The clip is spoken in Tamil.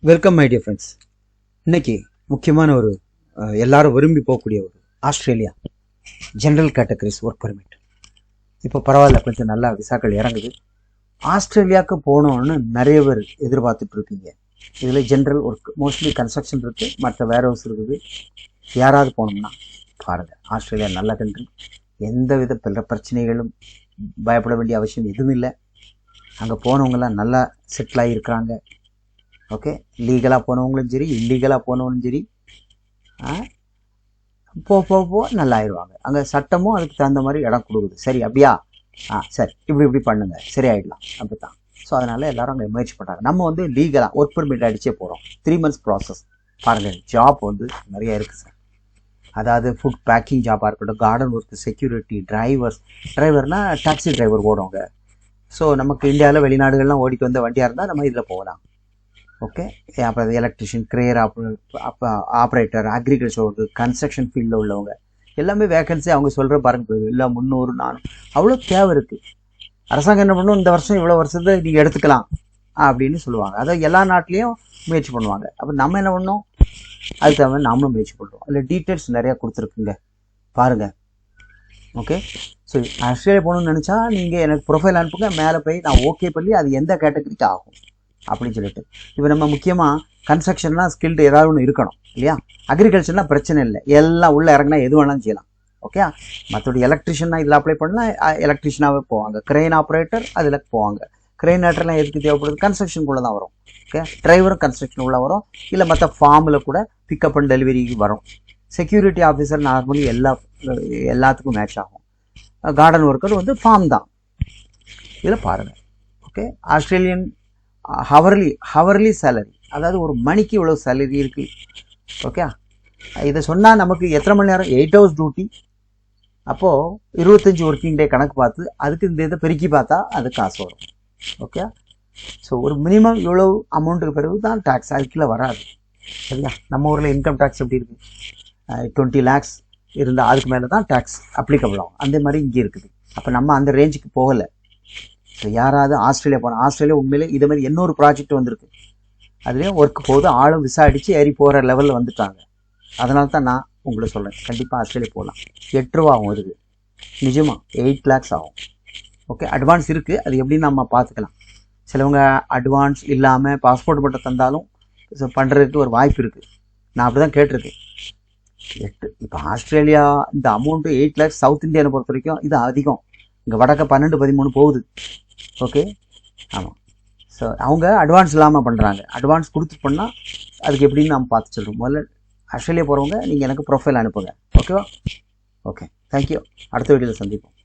Welcome my dear friends. இன்னைக்கு முக்கியமான ஒரு எல்லாரும் விரும்பி போகக்கூடிய ஒரு Australia general categories work permit. இப்போ பரவாயில்ல, கொஞ்சம் நல்லா விசாக்கள் இறங்குது. ஆஸ்திரேலியாவுக்கு போகணும்னு நிறைய பேர் எதிர்பார்த்துட்டு இருக்கீங்க. இதில் ஜென்ரல் ஒர்க் மோஸ்ட்லி கன்ஸ்ட்ரக்ஷன் இருக்குது, மற்ற வேர் ஹவுஸ் இருக்குது. யாராவது போகணும்னா பாருங்கள், ஆஸ்திரேலியா நல்ல கண்ட்ரி. எந்த வித பிரச்சனைகளும் பயப்பட வேண்டிய அவசியம் எதுவும் இல்லை. அங்கே போனவங்களாம் நல்லா செட்டில் ஆகியிருக்கிறாங்க. ஓகே, லீகலாக போனவங்களும் சரி, இல்லீகலாக போனவங்களும் சரி, போ நல்லா ஆயிடுவாங்க. அங்கே சட்டமும் அதுக்கு தகுந்த மாதிரி இடம் கொடுக்குது. சரி அப்படியா, சரி இப்படி பண்ணுங்க, சரி ஆகிடலாம், அப்படி தான். ஸோ அதனால் எல்லோரும் அங்கே முயற்சி பண்ணுறாங்க. நம்ம வந்து லீகலாக ஒர்க் பர்மிட் அடிச்சே போகிறோம். 3 months ப்ராசஸ். பாருங்கள், ஜாப் வந்து நிறைய இருக்குது சார். அதாவது ஃபுட் பேக்கிங் ஜாபாக இருக்கட்டும், கார்டன் ஒர்க்கு, செக்யூரிட்டி, டிரைவர்னால் டாக்ஸி டிரைவர் ஓடுவாங்க. ஸோ நமக்கு இந்தியாவில் வெளிநாடுகள்லாம் ஓடிட்டு வந்த வண்டியாக இருந்தால் நம்ம இதில் போகலாம். ஓகே, அப்புறம் எலக்ட்ரிஷியன், கிரேயர் ஆப்ரேட்டர், அக்ரிகல்ச்சர் ஒர்க்கு, கன்ஸ்ட்ரக்ஷன் ஃபீல்டில் உள்ளவங்க எல்லாமே வேகன்சி அவங்க சொல்கிற பாருங்க, இல்லை 300 400 அவ்வளோ தேவை இருக்குது. அரசாங்கம் என்ன பண்ணும், இந்த வருஷம் இவ்வளோ வருஷத்தை நீங்கள் எடுத்துக்கலாம் அப்படின்னு சொல்லுவாங்க. அதாவது எல்லா நாட்டிலையும் முயற்சி பண்ணுவாங்க. அப்போ நம்ம என்ன பண்ணோம், அதுக்கு தகுந்த நாமளும் முயற்சி பண்ணுறோம். அதில் டீட்டெயில்ஸ் நிறையா கொடுத்துருக்குங்க, பாருங்கள். ஓகே, ஸோ ஆஸ்திரேலியா போகணுன்னு நினச்சா நீங்கள் எனக்கு ப்ரொஃபைல் அனுப்புங்க, மேலே போய் நான் ஓகே பண்ணி அது எந்த கேட்டகரிக்கு ஆகும் அப்படின்னு சொல்லிட்டு. இப்போ நம்ம முக்கியமாக கன்ஸ்ட்ரக்ஷன்லாம் ஸ்கில்டு ஏதாவது ஒன்று இருக்கணும் இல்லையா? அக்ரிகல்ச்சர்லாம் பிரச்சனை இல்லை, எல்லாம் உள்ளே இறங்கினா எது வேணாலும் செய்யலாம். ஓகே, மற்றபடி எலக்ட்ரிஷியனா இதில் அப்ளை பண்ணால் எலக்ட்ரிஷியனாகவே போவாங்க. கிரெயின் ஆப்ரேட்டர் அதில் போவாங்க. கிரெயின் ஆப்ரேட்டர்லாம் எதுக்கு தேவைப்படுது, கன்ஸ்ட்ரக்ஷனுக்குள்ளே தான் வரும். ஓகே, டிரைவரும் கன்ஸ்ட்ரக்ஷன் உள்ள வரும், இல்லை மற்ற ஃபார்மில் கூட பிக்கப் அண்ட் டெலிவரிக்கு வரும். செக்யூரிட்டி ஆஃபீஸர் நார்மலி எல்லாத்துக்கும் மேட்ச் ஆகும். கார்டன் ஒர்க்கர் வந்து ஃபார்ம் தான். இதில் பாருங்கள். ஓகே, ஆஸ்திரேலியன் ஹவர்லி சேலரி, அதாவது ஒரு மணிக்கு இவ்வளோ சேலரி இருக்குது. ஓகே, இதை சொன்னால் நமக்கு எத்தனை மணி நேரம், 8 hours டியூட்டி. அப்போது 25 ஒர்க்கிங் டே கணக்கு பார்த்து அதுக்கு இந்த இதை பெருக்கி பார்த்தா அது காசு வரும். ஓகே, ஸோ ஒரு மினிமம் இவ்வளோ அமௌண்ட்டுக்கு பிறகு தான் டேக்ஸ், அதுக்குள்ளே வராது. சரியா? நம்ம ஊரில் இன்கம் டேக்ஸ் எப்படி இருக்குது, 20 lakhs இருந்தால் அதுக்கு மேலே தான் டேக்ஸ் அப்ளிகபிள் ஆகும். அந்த மாதிரி இங்கே இருக்குது. அப்போ நம்ம அந்த ரேஞ்சுக்கு போகலை. ஸோ யாராவது ஆஸ்திரேலியா போனால், ஆஸ்திரேலியா உண்மையிலே இதே மாதிரி இன்னொரு ப்ராஜெக்ட் வந்திருக்கு, அதுலேயும் ஒர்க்கு போகுது, ஆளும் விசா அடித்து ஏறி போகிற லெவலில் வந்துட்டாங்க. அதனால தான் நான் உங்களை சொல்கிறேன், கண்டிப்பாக ஆஸ்திரேலியா போகலாம். 8 ரூபா ஆகும் இருக்குது, நிஜமாக 8 lakhs ஆகும். ஓகே, அட்வான்ஸ் இருக்குது, அது எப்படின்னு நம்ம பார்த்துக்கலாம். சிலவங்க அட்வான்ஸ் இல்லாமல் பாஸ்போர்ட் மட்டும் தந்தாலும் பண்ணுறதுக்கு ஒரு வாய்ப்பு இருக்குது. நான் அப்படி தான் கேட்டிருக்கேன். இப்போ ஆஸ்திரேலியா இந்த அமௌண்ட்டு 8 lakhs சவுத் இந்தியாவை பொறுத்த வரைக்கும் இது அதிகம். இங்கே வடக்க 12-13 போகுது. ஓகே, ஆமாம். ஸோ அவங்க அட்வான்ஸ் இல்லாமல் பண்ணுறாங்க. அட்வான்ஸ் கொடுத்து பண்ணால் அதுக்கு எப்படின்னு நம்ம பார்த்து சொல்கிறோம். முதல்ல ஆஸ்திரேலியா போகிறவங்க நீங்கள் எனக்கு ப்ரொஃபைல் அனுப்புங்க. ஓகேவா? Okay, thank you. அடுத்த வீடியோவில் சந்திப்போம்.